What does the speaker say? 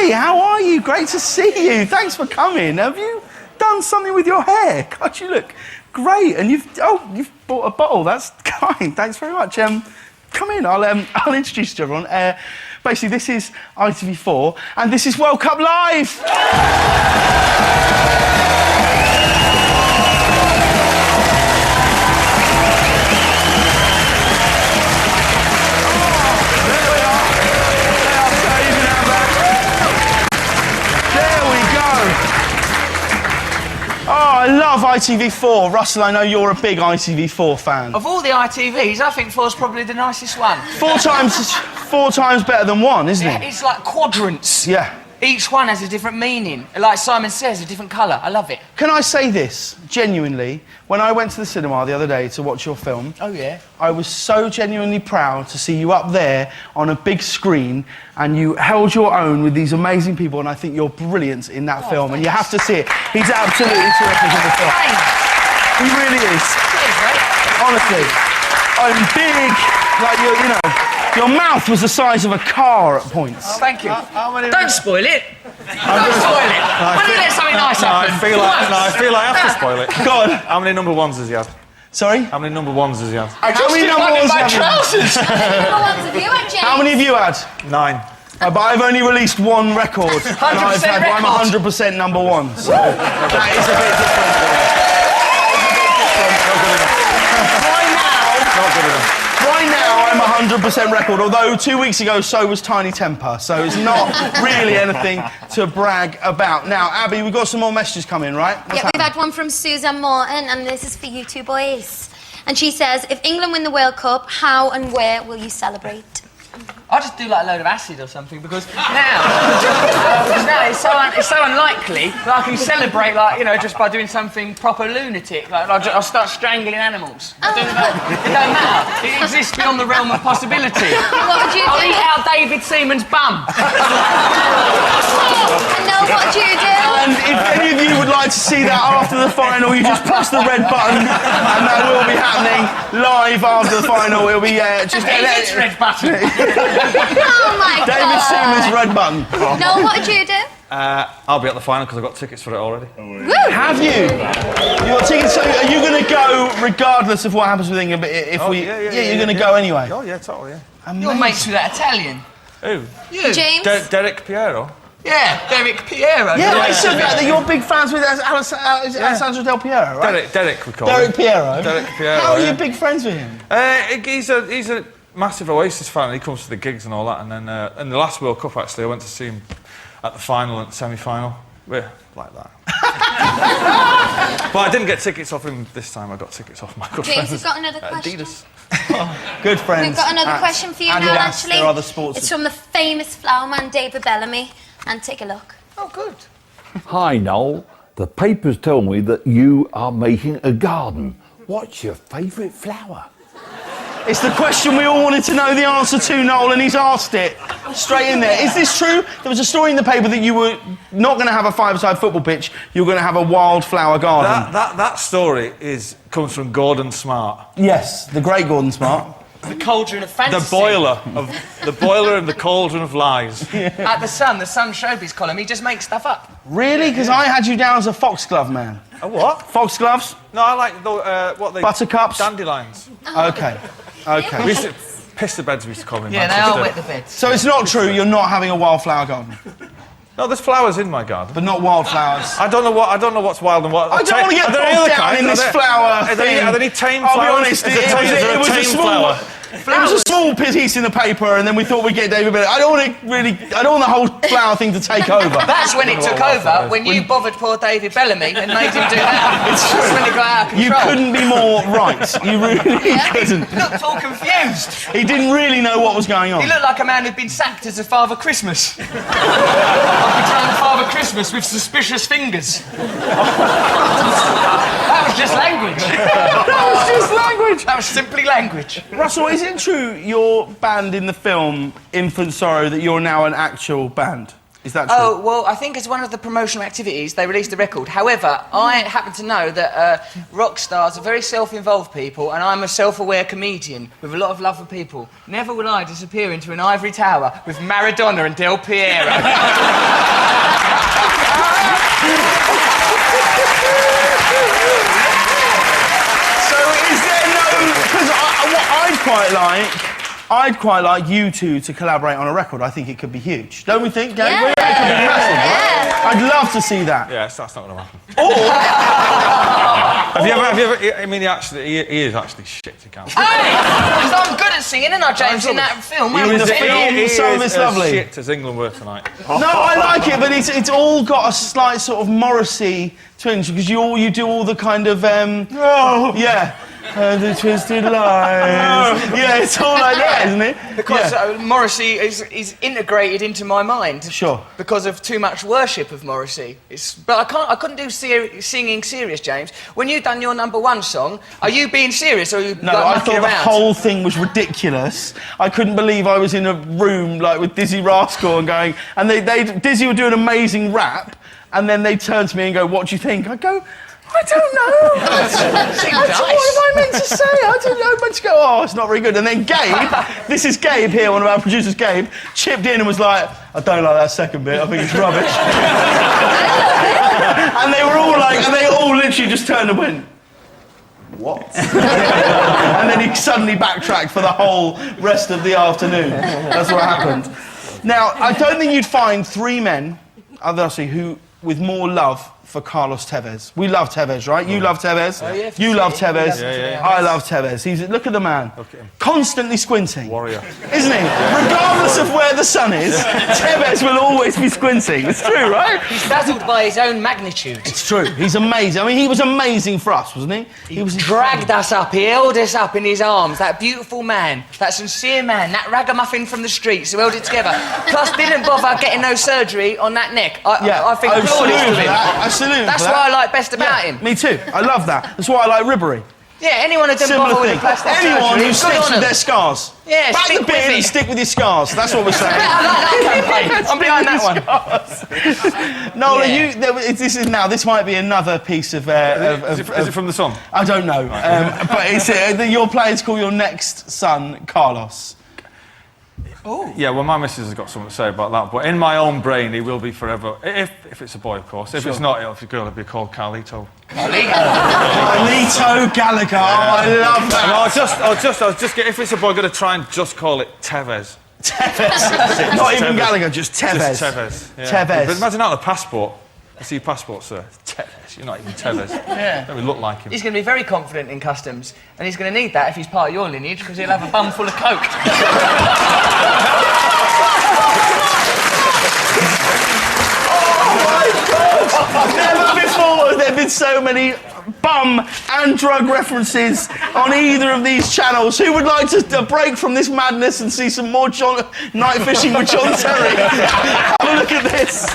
Hey, how are you? Great to see you. Thanks for coming. Have you done something with your hair? God, you look great. And you've bought a bottle. That's kind. Thanks very much. Come in. I'll introduce you to everyone. Basically, this is ITV4, and this is World Cup Live. Oh, I love ITV4. Russell, I know you're a big ITV4 fan. Of all the ITVs, I think 4's probably the nicest one. Four times better than one, isn't it? It's like quadrants. Yeah. Each one has a different meaning. Like Simon says, a different colour. I love it. Can I say this, genuinely? When I went to the cinema the other day to watch your film... Oh, yeah? I was so genuinely proud to see you up there on a big screen and you held your own with these amazing people, and I think you're brilliant in that film, thanks. and you have to see it. He's absolutely terrific in the film. Thanks. He really is. Cheers, mate. Honestly. I'm big, like, you know... Your mouth was the size of a car at points. Oh, thank you. Don't spoil it. Don't spoil it. When you let something nice happen. I feel like I have to spoil it. Go on. How many number ones has he had? Sorry? How many number ones has he had? How many number ones have you had? How many have you had? 9. But I've only released one record. 100% and I'm 100% number one. So that is a bit different. Right now, I'm 100% record, although 2 weeks ago, so was Tiny Temper, so it's not really anything to brag about. Now, Abby, we've got some more messages coming, right? We've had one from Susan Morton, and this is for you two boys. And she says, if England win the World Cup, how and where will you celebrate? I'll just do like a load of acid or something, because now it's so unlikely that I can celebrate, like, you know, just by doing something proper lunatic. Like I'll start strangling animals. It don't matter. It exists beyond the realm of possibility. What would you do? I'll eat out David Seaman's bum. No, what do you do? And if any of you would like to see that after the final, you just press the red button, and that will be happening live after the final. It'll be just... David's red button. Oh my God! David Seaman's red button. No, what would you do? I'll be at the final because I've got tickets for it already. Woo! Have you? You got tickets? So are you going to go regardless of what happens with England? But if you're going to go anyway. Oh yeah, totally. Yeah. You're mates with that Italian. Who? You. James? Derek Piero. Yeah, Derek Piero. Yeah, I said that you're big fans with Alessandro Del Piero, right? Derek, we call Derek him. Piero. Derek Piero. How are you big friends with him? He's a massive Oasis fan. He comes to the gigs and all that. And then in the last World Cup, actually, I went to see him at the final and semi-final. We're like that. But I didn't get tickets off him this time. I got tickets off my good James, friends. we've got another question. Adidas. Good friends. We've got another question for you Adidas, now, actually. there are other sports. It's from the famous flower man, David Bellamy. And take a look. Oh, good. Hi, Noel. The papers tell me that you are making a garden. What's your favourite flower? It's the question we all wanted to know the answer to, Noel, and he's asked it straight in there. Is this true? There was a story in the paper that you were not going to have a five-a-side football pitch, you were going to have a wildflower garden. That story comes from Gordon Smart. Yes, the great Gordon Smart. The cauldron of fantasy. The boiler and the cauldron of lies. At the Sun Showbiz column, he just makes stuff up. Really? Because I had you down as a foxglove man. A what? Foxgloves? No, I like the Buttercups? Dandelions. Okay. We used to piss the beds. We used to call them. Yeah, they all wet the beds. So it's not true. You're not having a wildflower garden. No, there's flowers in my garden, but not wildflowers. I don't know what's wild and what. I don't want to get bogged down in this flower thing. Are there any tame flowers? I'll be honest. It was a small. It was a small piece in the paper, and then we thought we'd get David Bellamy. I don't want the whole flower thing to take over. That's when it took over, when you bothered poor David Bellamy and made him do that. That's when it got out of control. You couldn't be more right. You really couldn't. He looked all confused. He didn't really know what was going on. He looked like a man who'd been sacked as a Father Christmas. Like he turned Father Christmas with suspicious fingers. That was just language. That was just language. That was simply language. Russell, is it true your band in the film Infant Sorrow that you're now an actual band? Is that true? Oh, well, I think as one of the promotional activities, they released a record. However, I happen to know that rock stars are very self-involved people, and I'm a self-aware comedian with a lot of love for people. Never will I disappear into an ivory tower with Maradona and Del Piero. So is there no... Because what I'd quite like you two to collaborate on a record. I think it could be huge. Don't we think, Gabe? Yeah. It could be massive, right? I'd love to see that. Yes, that's not going to happen. Or... Have you ever? I mean, he is actually shit to count. Hey! Because I'm good at singing, and I, James, in that film. You in the film, some of it's lovely. Shit as England were tonight. No, I like it, but it's all got a slight sort of Morrissey twinge because you do all the kind of yeah. The twisted lines. Yeah, it's all like that, isn't it? Because Morrissey is integrated into my mind. Sure. Because of too much worship of Morrissey. But I couldn't do singing serious, James. When you done your #1 song, are you being serious or are you No, like, I mucking thought around? the whole thing was ridiculous. I couldn't believe I was in a room like with Dizzy Rascal and going, and Dizzy would do an amazing rap, and then they turn to me and go, "What do you think?" I go, I don't know. What am I meant to say? I don't know. I'm meant to go, oh, it's not very good. And then Gabe, this is Gabe here, one of our producers, Gabe, chipped in and was like, I don't like that second bit. I think it's rubbish. And they were all like, and they all literally just turned and went, what? And then he suddenly backtracked for the whole rest of the afternoon. That's what happened. Now, I don't think you'd find 3 men, obviously, who with more love for Carlos Tevez. We love Tevez, right? You love Tevez. Oh, yeah, you love Tevez. Yeah. I love Tevez. Look at the man. Constantly squinting. Warrior. Isn't he? Regardless of where the sun is, Tevez will always be squinting. It's true, right? He's dazzled by his own magnitude. It's true. He's amazing. I mean, he was amazing for us, wasn't he? He dragged us up. He held us up in his arms. That beautiful man, that sincere man, that ragamuffin from the streets who held it together. Plus, didn't bother getting no surgery on that neck. I think salute flawless him to for him. that. I salute him That's for what that. I like best about him. Me too. I love that. That's why I like Ribbery. Yeah, anyone who didn't Similar bother with thing. the plastic Anyone surgery, who good sticks on with them. their scars. Yeah, Back stick the beard with and it. stick with your scars. That's what we're saying. I like that campaign. I'm behind that one. Noel, Yeah. this might be another piece of... Is it from the song? I don't know. But it's, your players call your next son Carlos. Oh. Yeah, well, my missus has got something to say about that, but in my own brain, he will be forever. If it's a boy, of course. If it's not, if it's a girl, it'll be called Carlito. Carlito Gallagher. Oh, I love that. No, I'll just get. If it's a boy, I'm going to try and just call it Tevez. Tevez. Not even Tevez. Gallagher, just Tevez. Just Tevez. Yeah. Tevez. But imagine out the passport. I see your passport, sir. Tevez. You're not even Tevez. Yeah. Don't we look like him? He's going to be very confident in customs, and he's going to need that if he's part of your lineage, because he'll have a bum full of coke. Never before has there been so many bum and drug references on either of these channels. Who would like to break from this madness and see some more night fishing with John Terry? Have a look at this.